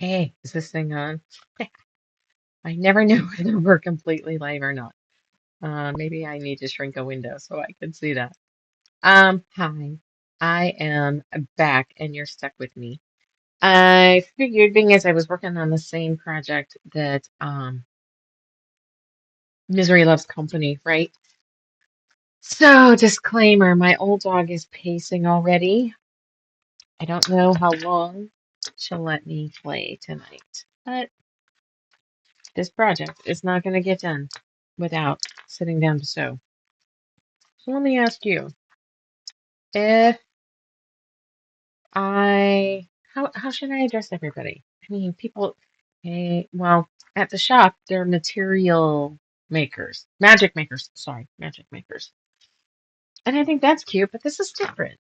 Hey, is this thing on? I never know whether we're completely live or not. Maybe I need to shrink a window so I can see that. Hi. I am back and you're stuck with me. I figured being as I was working on the same project that Misery Loves Company, right? So, disclaimer, my old dog is pacing already. I don't know how long she'll let me play tonight, but this project is not going to get done without sitting down to sew. So let me ask you, if how should I address everybody? I mean, people, well, at the shop, they're material makers, magic makers, sorry, magic makers. And I think that's cute, but this is different.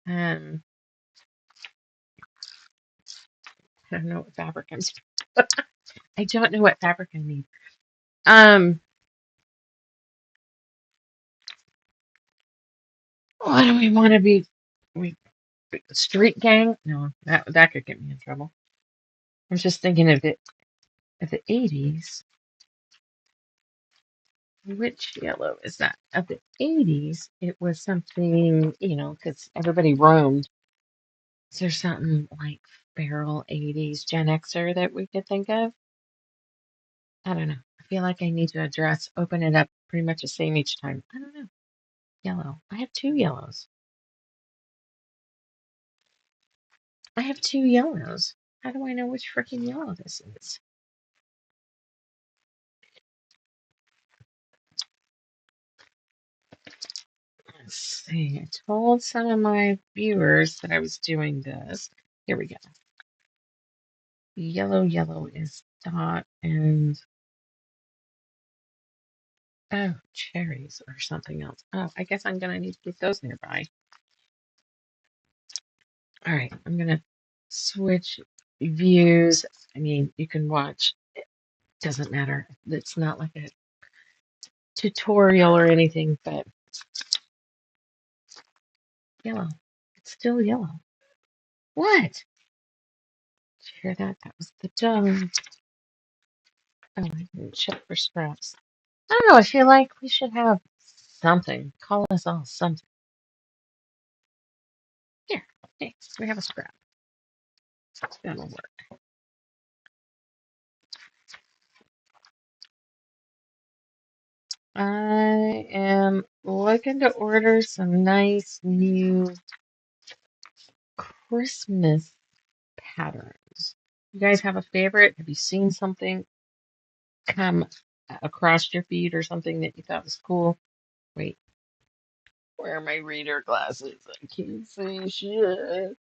Um, I don't know what fabric I'm, I don't know what fabric I need. Um, what do we want to be? We street gang? No, that could get me in trouble. I was just thinking of the 80s. Which yellow is that? Of the 80s, it was something, because everybody roamed. Is there something like feral 80s Gen Xer that we could think of? I don't know. I feel like I need to open it up pretty much the same each time. I don't know. Yellow. I have two yellows. I have two yellows. How do I know which freaking yellow this is? Let's see. I told some of my viewers that I was doing this. Here we go. Yellow is dot and oh, cherries or something else. Oh, I guess I'm gonna need to keep those nearby. All right, I'm gonna switch views. I mean, you can watch. It doesn't matter. It's not like a tutorial or anything, but yellow. It's still yellow. What? Did you hear that? That was the dog. Oh, I didn't check for scraps. I don't know. I feel like we should have something. Call us all something. Here, hey, we have a scrap. That'll work. I am looking to order some nice new Christmas patterns. You guys have a favorite? Have you seen something come across your feed or something that you thought was cool? Wait, where are my reader glasses? I can't see shit.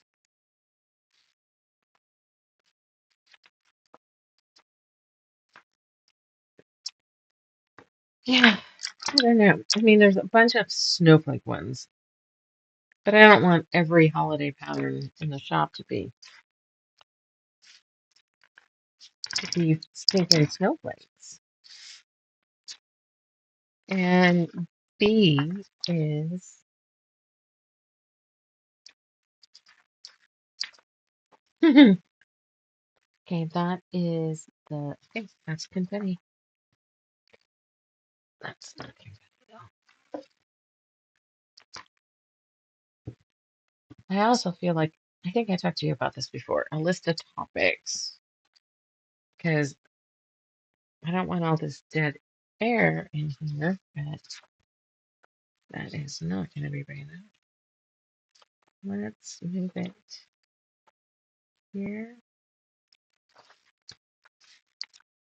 Yeah, I don't know. I mean, there's a bunch of snowflake ones, but I don't want every holiday pattern in the shop to be stinking snowflakes. And B is okay, that is okay, that's confetti. That's not confetti though. I also feel like I think I talked to you about this before. A list of topics. Because I don't want all this dead air in here, but that is not gonna be very nice. Let's move it here.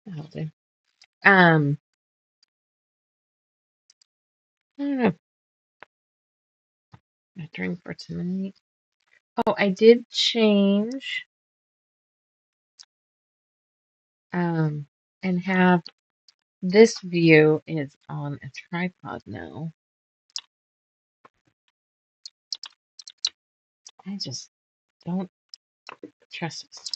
That'll do. I don't know. A drink for tonight. Oh, I did change um and have this view is on a tripod now. I just don't trust this.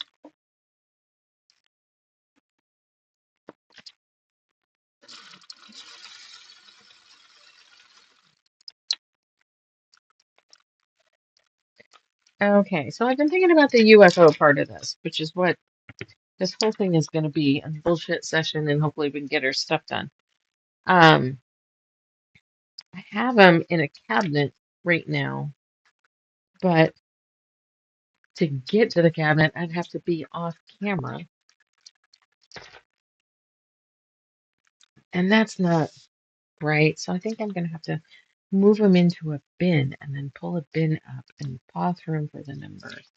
Okay, so I've been thinking about the UFO part of this, which is what This whole thing is going to be a bullshit session, and hopefully we can get our stuff done. Um, I have them in a cabinet right now, but to get to the cabinet, I'd have to be off camera, and that's not right. So I think I'm going to have to move them into a bin and then pull a bin up and paw through them for the numbers,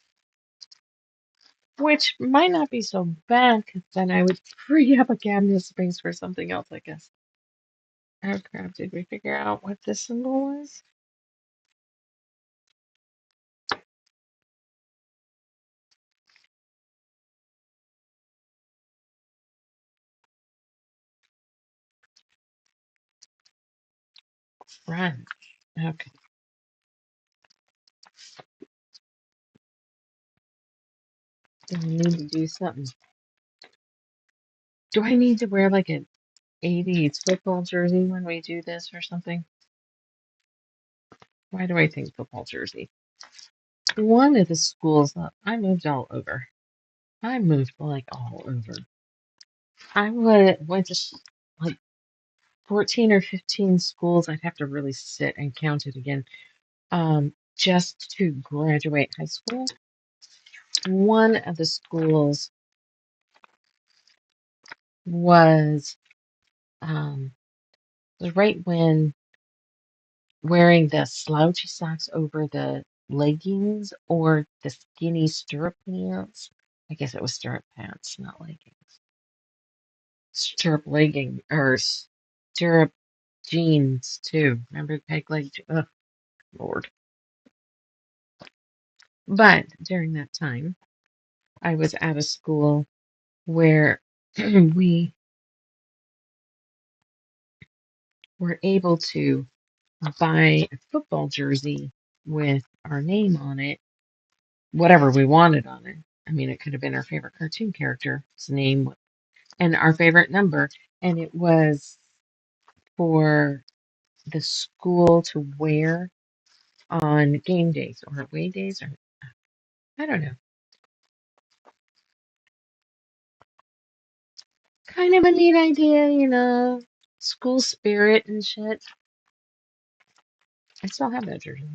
which might not be so bad because then I would free up a cabinet space for something else, I guess. Oh crap, did we figure out what this symbol was? Run. Okay. I need to do something. Do I need to wear like an 80s football jersey when we do this or something? Why do I think football jersey? One of the schools, I moved all over. I moved like all over. Went to like 14 or 15 schools. I'd have to really sit and count it again. Just to graduate high school. One of the schools was um, was right when wearing the slouchy socks over the leggings or the skinny stirrup pants. I guess it was stirrup pants, not leggings. Stirrup legging or stirrup jeans too. Remember peg leg? Oh, Lord. But during that time, I was at a school where we were able to buy a football jersey with our name on it, whatever we wanted on it. I mean, it could have been our favorite cartoon character's name and our favorite number, and it was for the school to wear on game days or away days, or I don't know. Kind of a neat idea, school spirit and shit. I still have that jersey.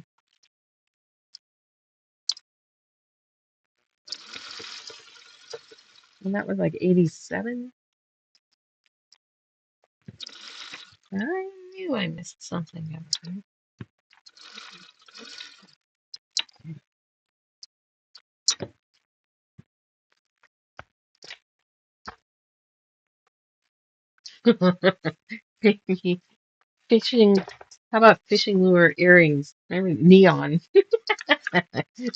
And that was like 87. I knew I missed something over there. Fishing, how about fishing lure earrings? Maybe neon.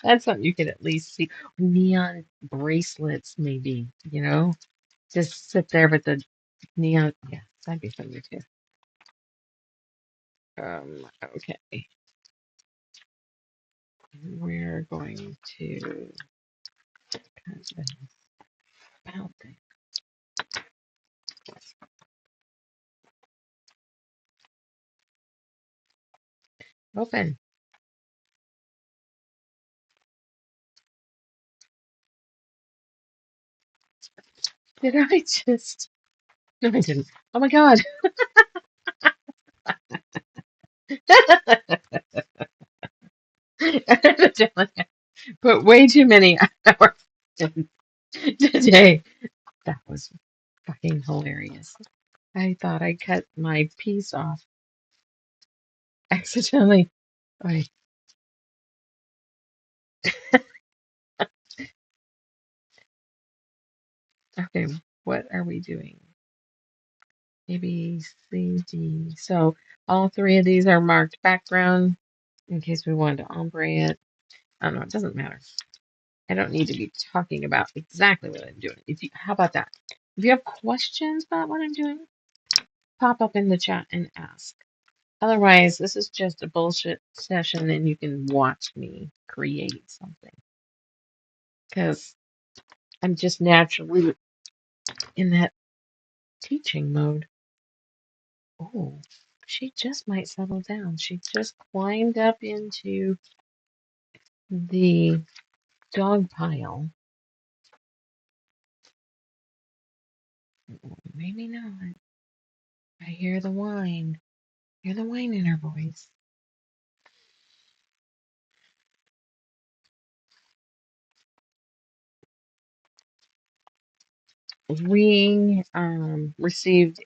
That's something you could at least see. Neon bracelets, maybe, Just sit there with the neon. Yeah, that'd be fun too. Okay. We're going to cut this out thing. Open. Did I just? No, I didn't. Oh my God. Evidently, put way too many hours in today. That was fucking hilarious. I thought I cut my piece off accidentally. Right. Okay, what are we doing? A, B, C, D. So all three of these are marked background in case we wanted to ombre it. I don't know, it doesn't matter. I don't need to be talking about exactly what I'm doing. How about that? If you have questions about what I'm doing, pop up in the chat and ask. Otherwise, this is just a bullshit session and you can watch me create something. Because I'm just naturally in that teaching mode. Oh, she just might settle down. She just climbed up into the dog pile. Maybe not. I hear the whine. Hear the whine in her voice. We received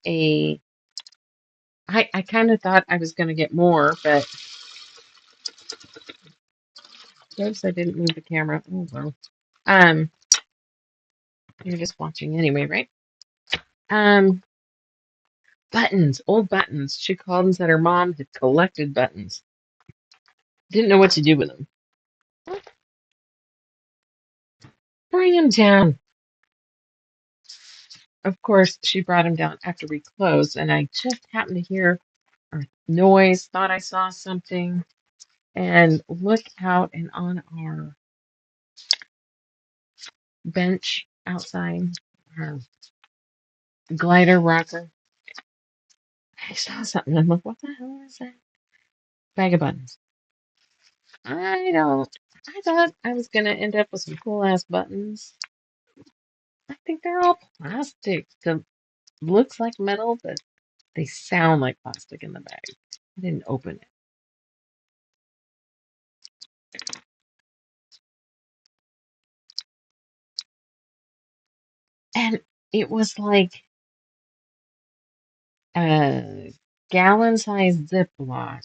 I kind of thought I was going to get more, but oops, I didn't move the camera. Oh well. Um, you're just watching anyway, right? Um, buttons, old buttons. She called and said her mom had collected buttons. Didn't know what to do with them. Bring them down. Of course, she brought them down after we closed, and I just happened to hear a noise, thought I saw something, and look out and on our bench outside, our glider rocker. I saw something. I'm like, what the hell is that? Bag of buttons. I don't. I thought I was gonna end up with some cool ass buttons. I think they're all plastic. The looks like metal, but they sound like plastic in the bag. I didn't open it. And it was like a gallon-sized Ziploc.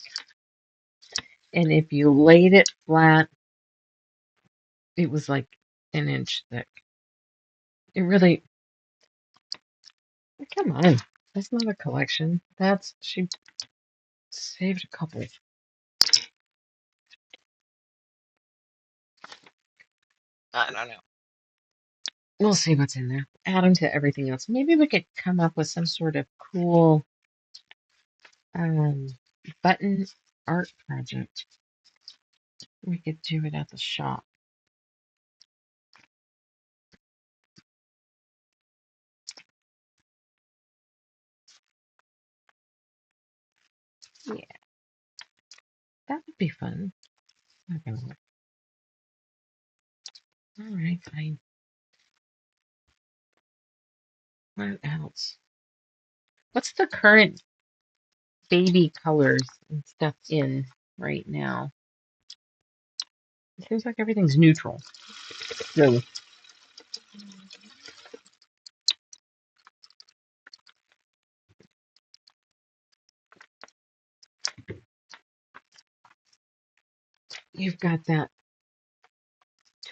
And if you laid it flat, it was like an inch thick. It really, come on. That's not a collection. She saved a couple. I don't know. We'll see what's in there. Add them to everything else. Maybe we could come up with some sort of cool um, button art project. We could do it at the shop. Yeah, that would be fun. Not gonna work. All right, fine. What else? What's the current baby colors and stuff in right now? It seems like everything's neutral. So you've got that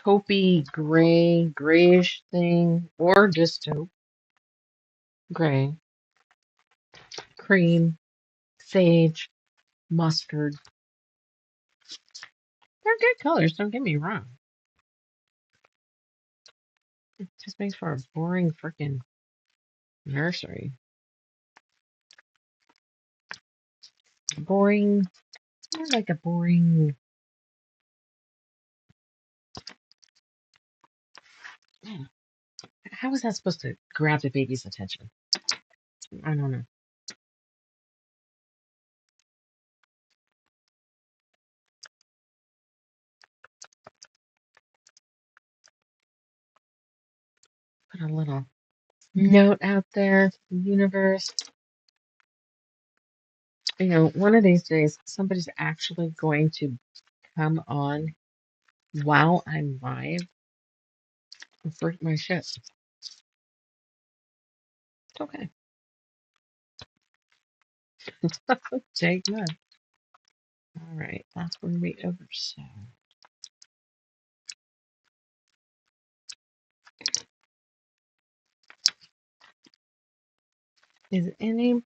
taupey gray, grayish thing, or just taupe, gray, cream, sage, mustard. They're good colors, don't get me wrong. It just makes for a boring freaking nursery. Boring, more like a boring. Man, how is that supposed to grab the baby's attention? I don't know. Put a little note out there, universe. You know, one of these days, somebody's actually going to come on while I'm live and freak my shit. It's okay. Take that. All right, that's where we oversew.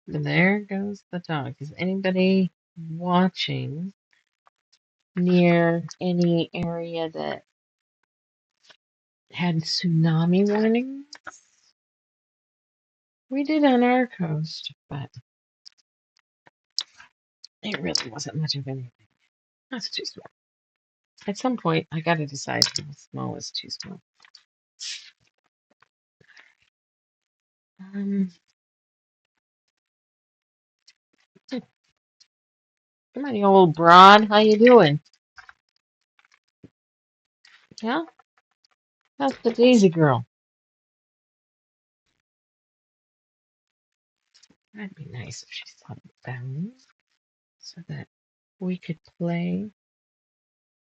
There goes the dog. Is anybody watching near any area that had tsunami warnings? We did on our coast, but it really wasn't much of anything. That's too small. At some point, I got to decide how small is too small. Um, Come on, you old broad. How you doing? Yeah? How's the Daisy girl? That'd be nice if she settled down so that we could play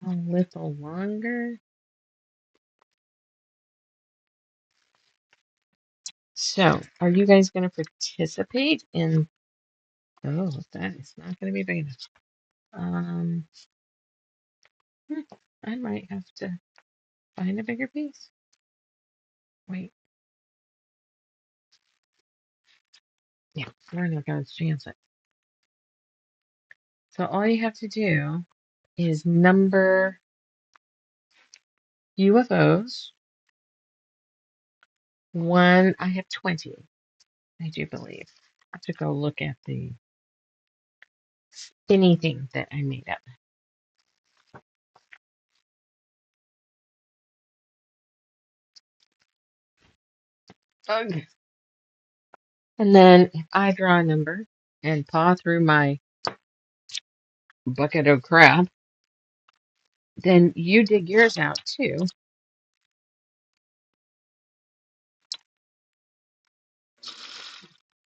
a little longer. So, are you guys going to participate in? Oh, that is not going to be big enough. Um, I might have to find a bigger piece. Wait. Yeah, we're not going to chance it. So all you have to do is number UFOs. One, I have 20, I do believe. I have to go look at the spinny thing that I made up. Ugh. And then if I draw a number and paw through my bucket of crap, then you dig yours out too.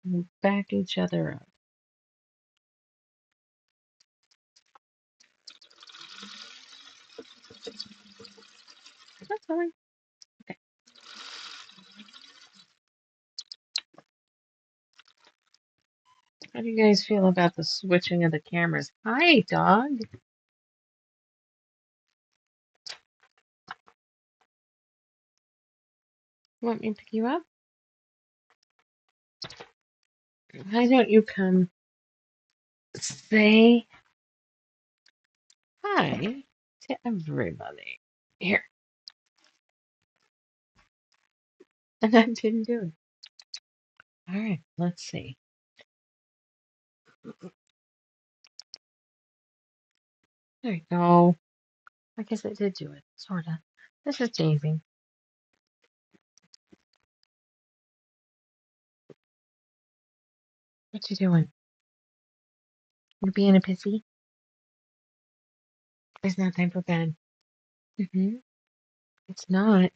And back each other up. That's fine. Okay. How do you guys feel about the switching of the cameras? Hi, dog. Want me to pick you up? Why don't you come say hi to everybody? Here. And I didn't do it. All right, let's see. There you go. I guess I did do it, sort of. This is Daisy. What you doing? You being a pissy? It's not time for bed. It's not.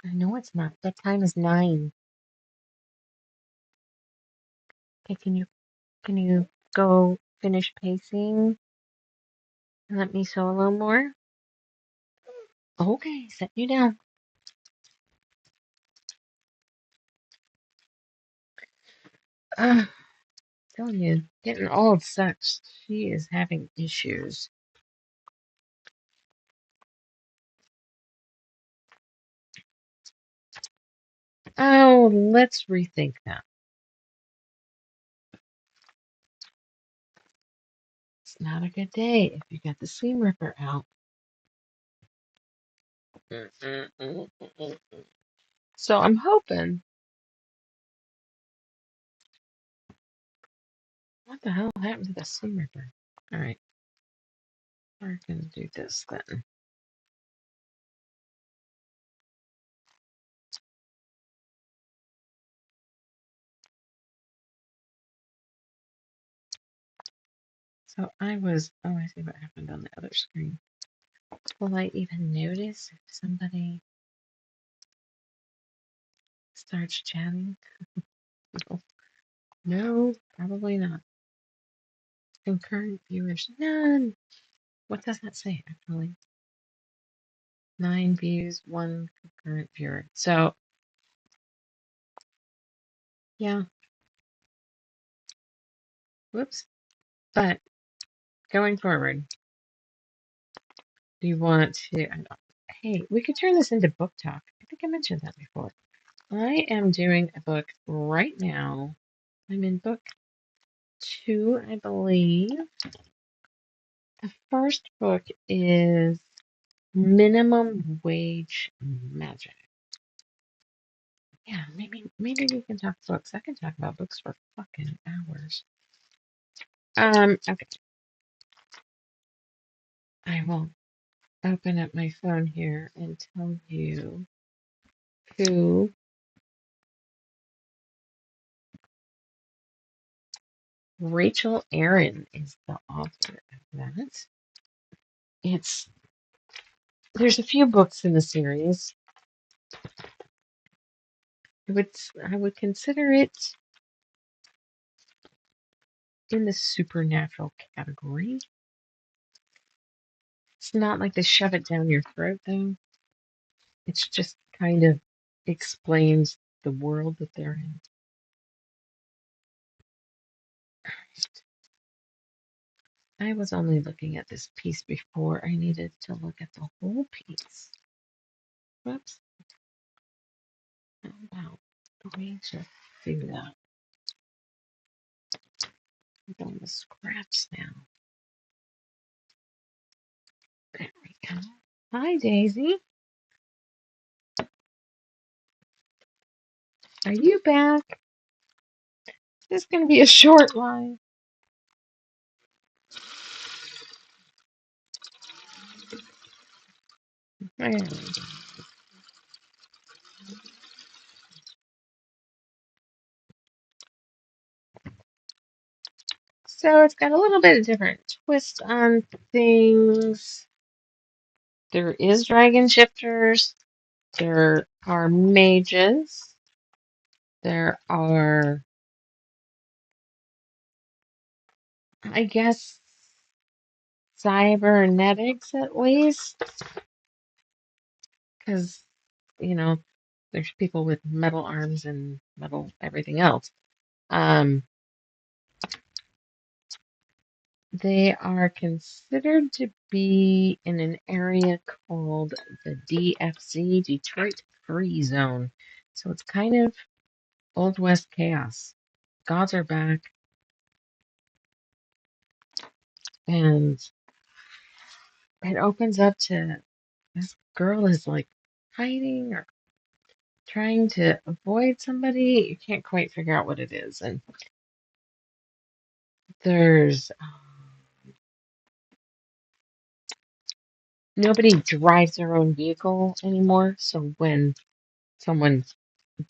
I know it's not. That time is 9. Okay, can you go finish pacing and let me sew a little more? Okay, set you down. Telling you, getting old sucks. She is having issues. Oh, let's rethink that. It's not a good day if you got the seam ripper out. So I'm hoping. What the hell happened to the seam ripper? All right, we're gonna do this then. So I see what happened on the other screen. Will I even notice if somebody starts chatting? No, probably not. Concurrent viewers, none. What does that say, actually? 9 views, 1 concurrent viewer. So, yeah. Whoops. But going forward, do you want to? Hey, we could turn this into book talk. I think I mentioned that before. I am doing a book right now. I'm in book 2, I believe. The first book is Minimum Wage Magic. Yeah, maybe we can talk books. I can talk about books for fucking hours. Okay. I will open up my phone here and tell you who Rachel Aaron is the author of that. There's a few books in the series. I would consider it in the supernatural category. It's not like they shove it down your throat, though. It's just kind of explains the world that they're in. I was only looking at this piece before. I needed to look at the whole piece. Whoops. How about we just do that? I'm doing the scraps now. There we go. Hi, Daisy. Are you back? This is going to be a short line. There we go. So it's got a little bit of different twist on things. There is dragon shifters. There are mages. There are, I guess, cybernetics at least, because, you know, there's people with metal arms and metal everything else. They are considered to be in an area called the DFZ, Detroit Free Zone. So it's kind of Old West chaos. Gods are back, and it opens up to this girl is like hiding or trying to avoid somebody. You can't quite figure out what it is. And there's nobody drives their own vehicle anymore. So when someone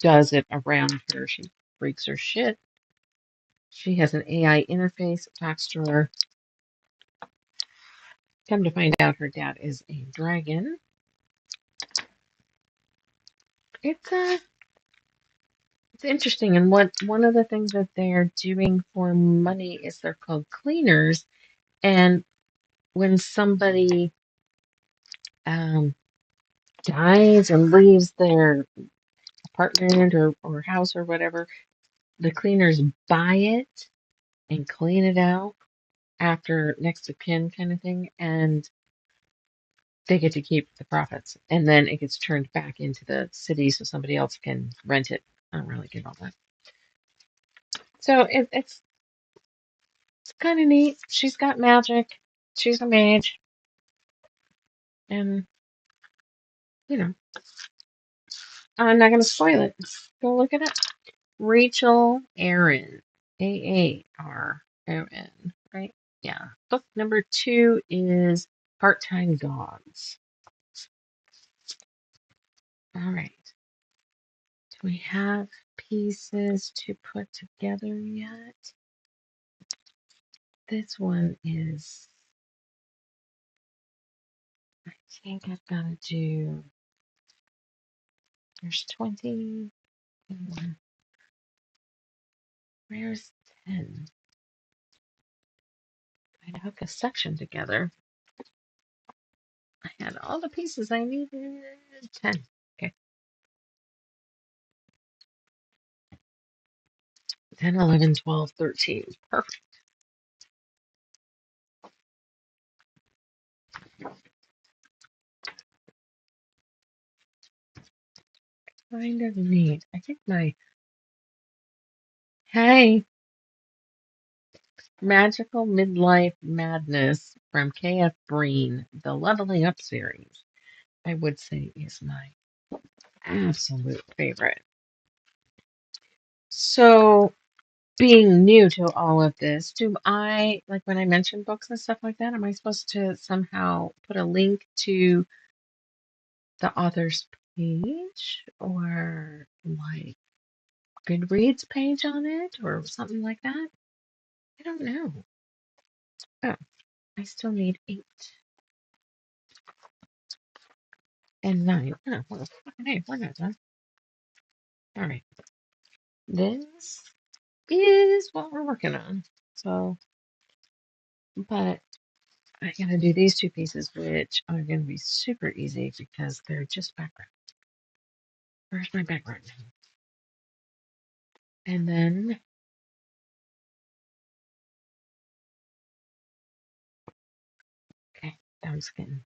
does it around her, she freaks her shit. She has an AI interface that talks to her. Come to find out, her dad is a dragon. It's it's interesting, and what one of the things that they're doing for money is they're called cleaners, and when somebody um, dies and leaves their apartment or house or whatever, the cleaners buy it and clean it out after next of kin kind of thing, and they get to keep the profits, and then it gets turned back into the city so somebody else can rent it. I don't really get all that. So it's kind of neat. She's got magic. She's a mage, and you know, I'm not gonna spoil it. Go look it up. Rachel Aaron, Aaron, right? Yeah. Book number 2 is Part-Time Gods. All right. Do we have pieces to put together yet? This one is, I think I've got to do, there's 20, where's 10? I'd hook a section together. I had all the pieces I needed. 10. Okay. 10, 11, 12, 13. Perfect. Kind of neat. I think my, hey, Magical Midlife Madness from KF Breen, the Leveling Up series, I would say is my absolute favorite. So, being new to all of this, do I, like when I mention books and stuff like that, am I supposed to somehow put a link to the author's page or like Goodreads page on it or something like that? I don't know. Oh, I still need 8 and 9. Oh, well, hey, we're not done. All right. This is what we're working on. So, but I gotta do these two pieces, which are gonna be super easy because they're just background. Where's my background? And then, okay, I'm just getting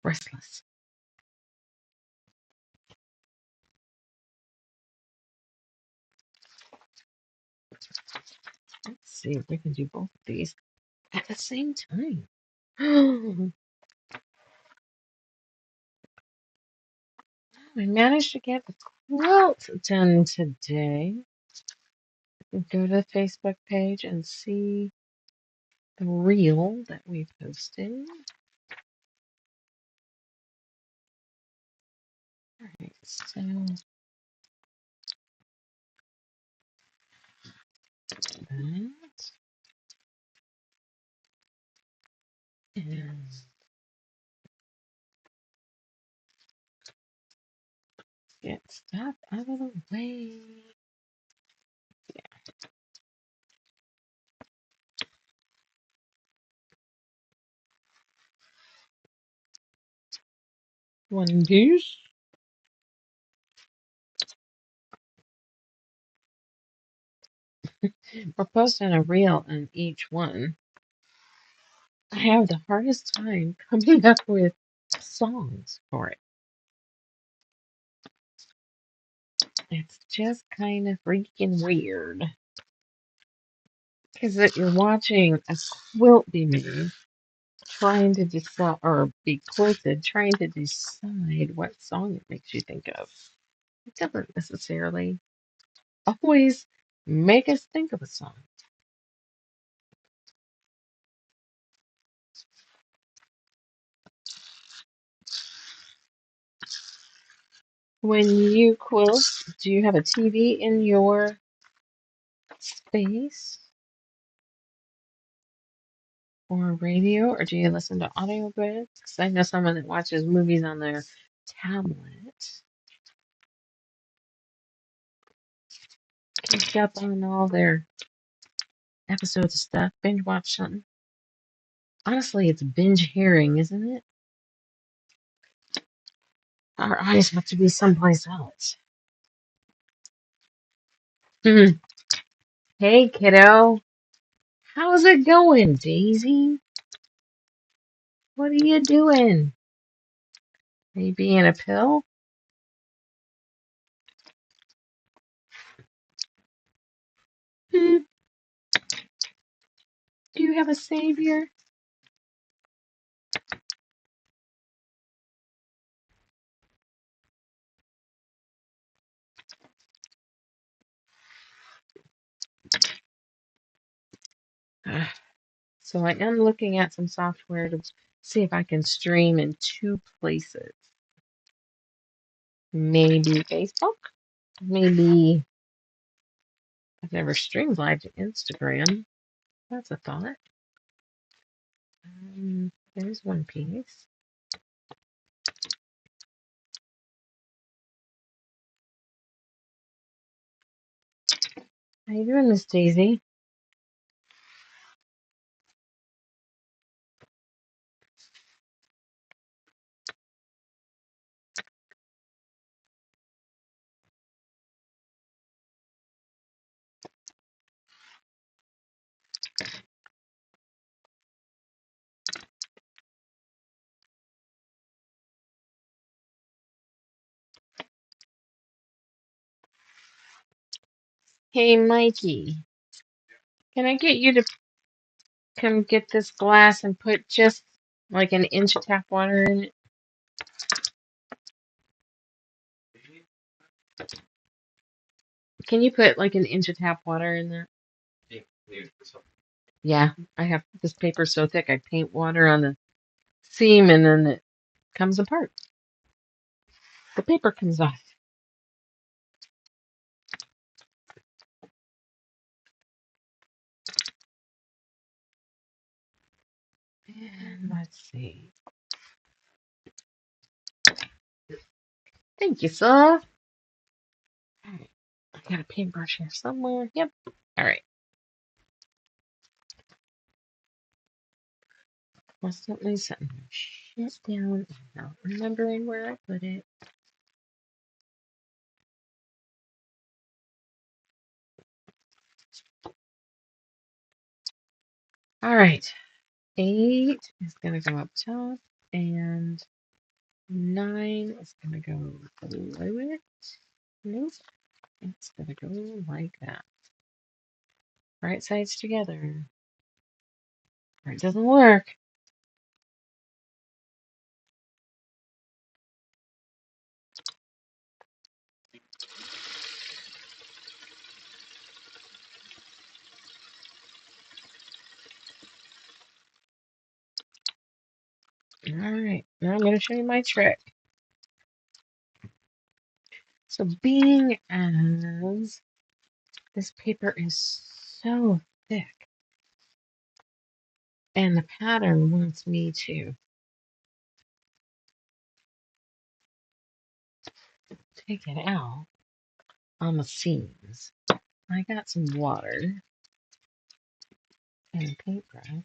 restless. Let's see if we can do both of these at the same time. I managed to get the quilt done today. Go to the Facebook page and see the reel that we posted. Alright, so that and get stuff out of the way. One goose. We're posting a reel on each one. I have the hardest time coming up with songs for it. It's just kind of freaking weird. Because you're watching a quilt be made, trying to decide, or be quilted, trying to decide what song it makes you think of. It doesn't necessarily always make us think of a song. When you quilt, do you have a TV in your space? Or a radio? Or do you listen to audiobooks? Because I know someone that watches movies on their tablet. Catch up on all their episodes of stuff. Binge watch something. Honestly, it's binge hearing, isn't it? Our eyes have to be someplace else. Hey, kiddo. How's it going, Daisy? What are you doing? Are you being a pill? Hmm. Do you have a savior? So I am looking at some software to see if I can stream in two places. Maybe Facebook. Maybe I've never streamed live to Instagram. That's a thought. There's one piece. How you doing, Miss Daisy? Hey, Mikey. Can I get you to come get this glass and put just like an inch of tap water in it? Can you put like an inch of tap water in there? Yeah, I have this paper so thick I paint water on the seam and then it comes apart. The paper comes off. And let's see. Thank you, sir. All right. I got a paintbrush here somewhere. Yep. All right. Constantly setting my shit down and not remembering where I put it. All right. 8 is going to go up top, and 9 is going to go below it. Nope. It's going to go like that. Right sides together. Or it doesn't work. All right. Now I'm going to show you my trick. So being as this paper is so thick, and the pattern wants me to take it out on the seams, I got some water and a paintbrush.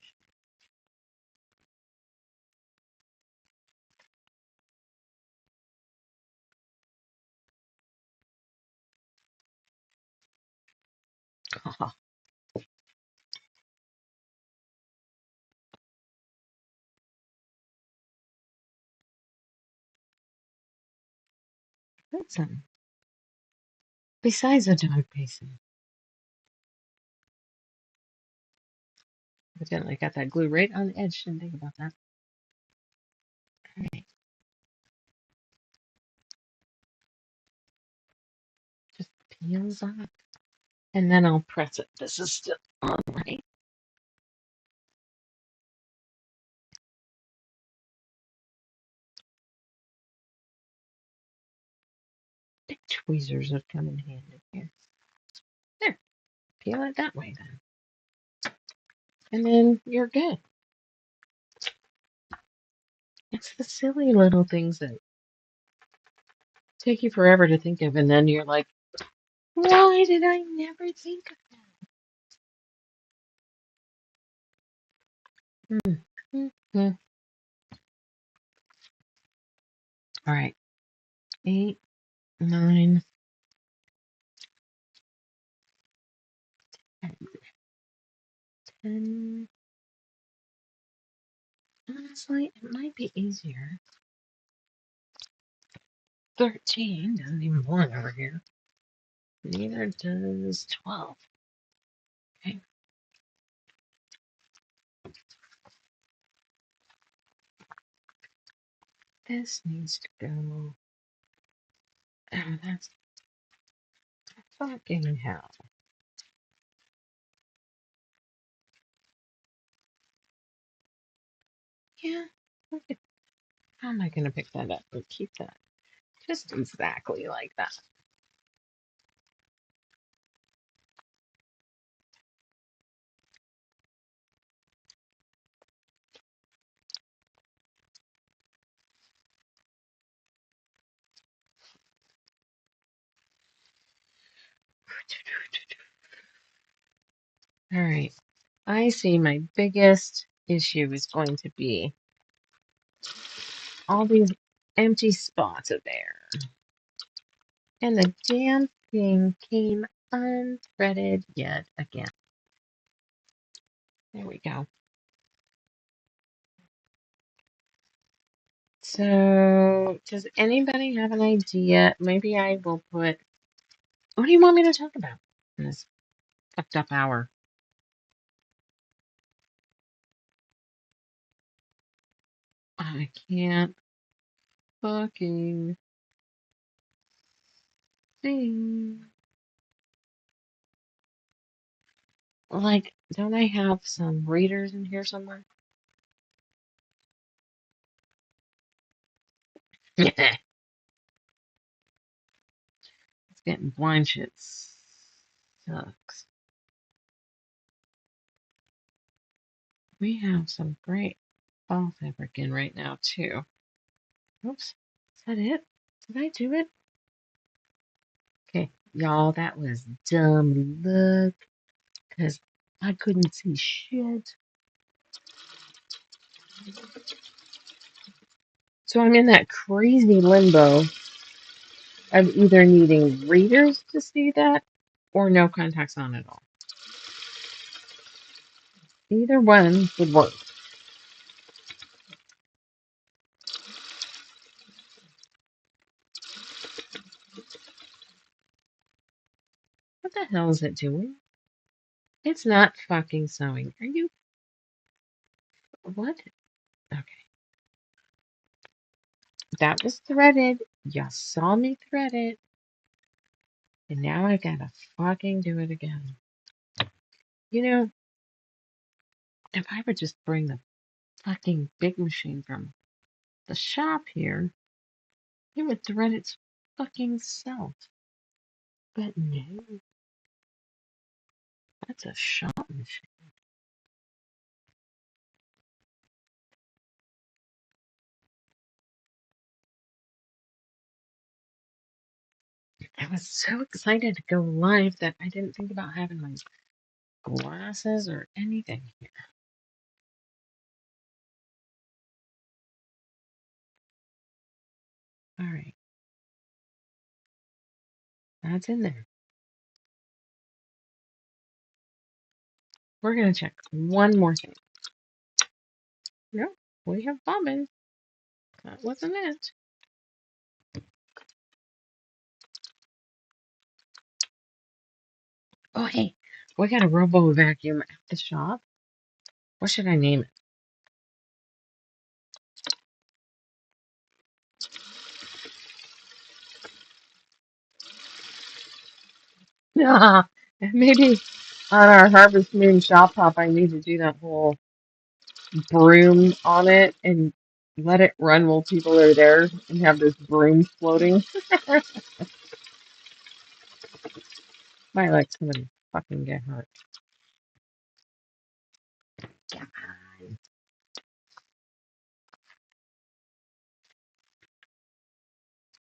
Put some. Besides the dog pacing. Evidently got that glue right on the edge. Didn't think about that. All right. Just peels off. And then I'll press it. This is still on, right? Big tweezers would come in handy here. There. Peel it that way then. And then you're good. It's the silly little things that take you forever to think of, and then you're like, why did I never think of that? Mm. All right. 8, 9, 10. Honestly, it might be easier. 13 doesn't even belong over here. Neither does 12. Okay. This needs to go. Oh, that's fucking hell. Yeah. Okay. How am I going to pick that up and keep that just exactly like that? All right. I see my biggest issue is going to be all these empty spots of air. And the damn thing came unthreaded yet again. There we go. So, does anybody have an idea? Maybe I will put. What do you want me to talk about in this fucked up hour? I can't fucking see. Like, don't I have some readers in here somewhere? It's getting blind shit sucks. We have some great fall fabric in right now, too. Oops. Is that it? Did I do it? Okay, y'all, that was dumb luck because I couldn't see shit. So I'm in that crazy limbo of either needing readers to see that or no contacts on at all. Either one would work. What the hell is it doing? It's not fucking sewing. Are you? What? Okay. That was threaded. You saw me thread it. And now I gotta fucking do it again. You know, if I would just bring the fucking big machine from the shop here, it would thread its fucking self. But no, that's a shop machine. I was so excited to go live that I didn't think about having my glasses or anything here. All right, that's in there. We're gonna check one more thing. No, we have bobbin. That wasn't it. Oh, hey, we got a robo vacuum at the shop. What should I name it? Yeah, maybe on our Harvest Moon shop top, I need to do that whole broom on it and let it run while people are there and have this broom floating. Might like somebody fucking get hurt. Come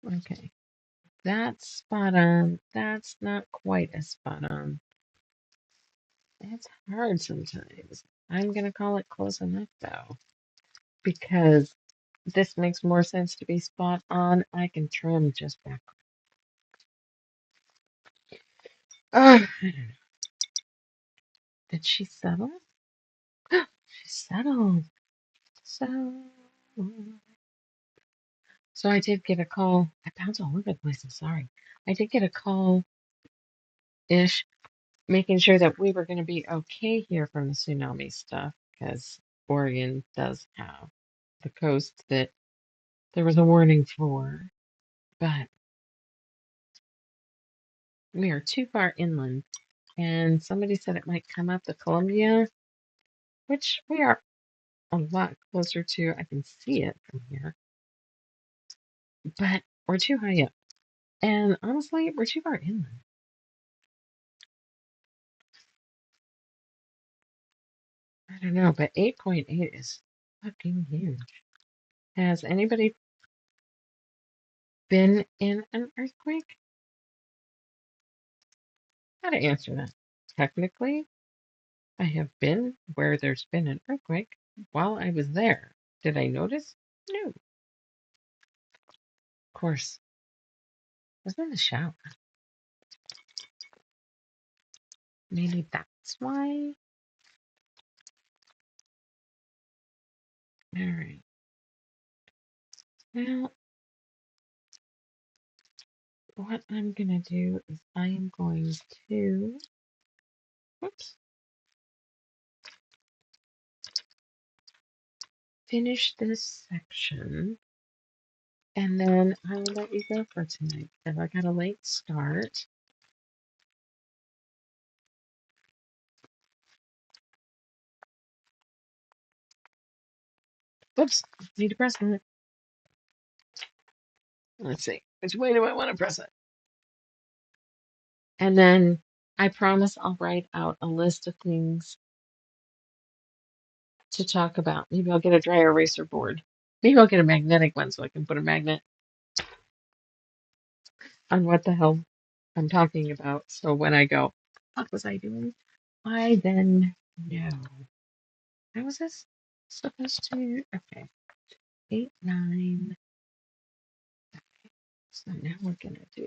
on. Okay, that's spot on. That's not quite as spot on. It's hard sometimes. I'm gonna call it close enough though, because this makes more sense to be spot on. I can trim just back. Oh, did she settle? She settled. So, so I did get a call. I bounced all over the place. I'm sorry. I did get a call ish, making sure that we were going to be okay here from the tsunami stuff, because Oregon does have the coast that there was a warning for, but we are too far inland. And somebody said it might come up to Columbia, which we are a lot closer to. I can see it from here, but we're too high up. And honestly, we're too far inland. I don't know, but 8.8 is fucking huge. Has anybody been in an earthquake? How to answer that? Technically, I have been where there's been an earthquake while I was there. Did I notice? No. Of course. I was in the shower. Maybe that's why. Alright. Well, what I'm gonna do is I am going to, whoops, finish this section, and then I will let you go for tonight. If I got a late start. Whoops, need to press it. Let's see. Which way do I want to press it? And then I promise I'll write out a list of things to talk about. Maybe I'll get a dry eraser board. Maybe I'll get a magnetic one so I can put a magnet on what the hell I'm talking about. So when I go, what was I doing? I then know. How was this? supposed to? Okay. 8, 9. So now we're going to do.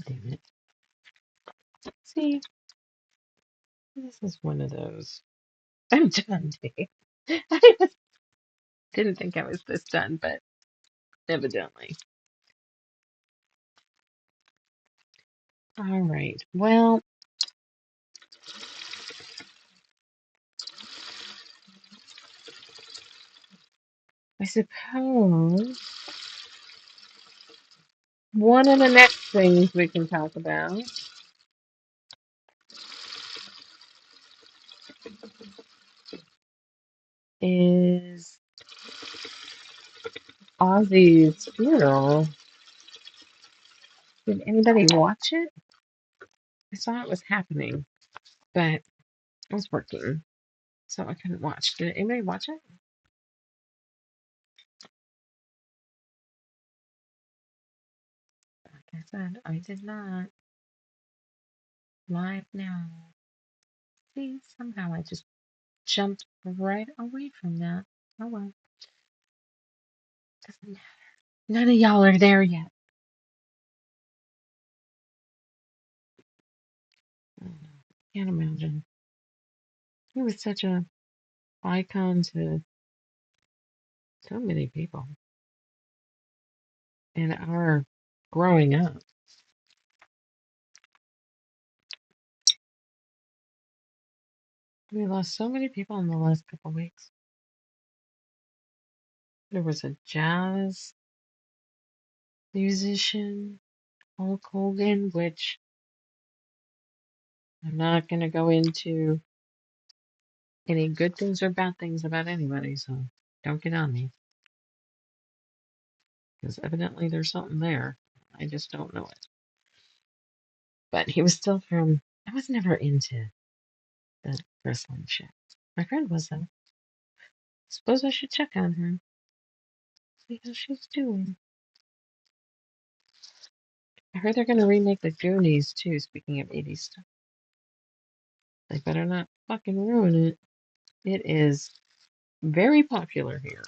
Damn it. See, this is one of those. I'm done, Dave. I didn't think I was this done, but evidently. All right. Well, I suppose one of the next things we can talk about is Ozzy's funeral. Did anybody watch it? I saw it was happening, but I was working, so I couldn't watch. Did anybody watch it? Like I said, I did not. Live now. See, somehow I just jumped right away from that. Oh well. Doesn't matter. None of y'all are there yet. I don't know. Can't imagine. He was such a icon to so many people in our growing up. We lost so many people in the last couple of weeks. There was a jazz musician, Hulk Hogan, which I'm not going to go into any good things or bad things about anybody, so don't get on me. Because evidently there's something there. I just don't know it. But he was still from. I was never into the wrestling shit. My friend was, though. Suppose I should check on her, see how she's doing. I heard they're going to remake the Goonies, too, speaking of 80s stuff. They better not fucking ruin it. It is very popular here.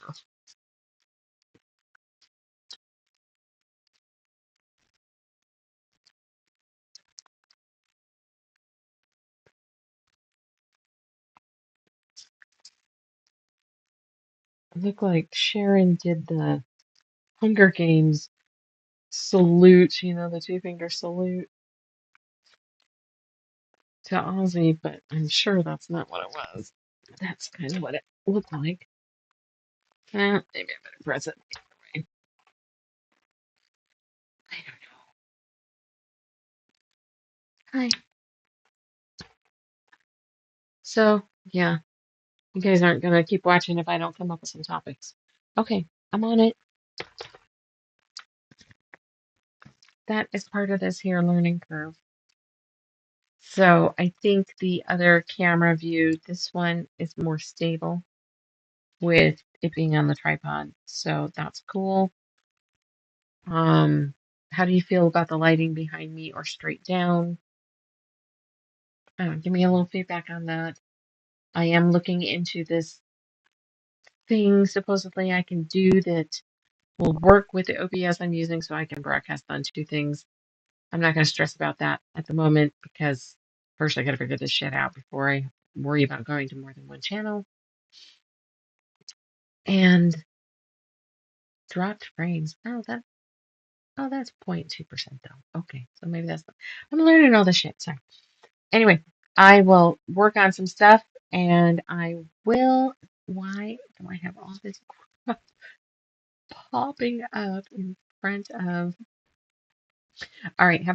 It looked like Sharon did the Hunger Games salute, the two-finger salute to Ozzy, but I'm sure that's not what it was. That's kind of what it looked like. Maybe I better press it. I don't know. Hi. So, yeah, you guys aren't going to keep watching if I don't come up with some topics. Okay, I'm on it. That is part of this here learning curve. So I think the other camera view, this one is more stable with it being on the tripod. So that's cool. How do you feel about the lighting behind me or straight down? Give me a little feedback on that. I am looking into this thing supposedly I can do that will work with the OBS I'm using so I can broadcast on two things. I'm not going to stress about that at the moment because first I got to figure this shit out before I worry about going to more than one channel. And dropped frames. That's 0.2% though. Okay, so maybe I'm learning all this shit. So anyway, I will work on some stuff and I will. Why do I have all this popping up in front of? All right, have a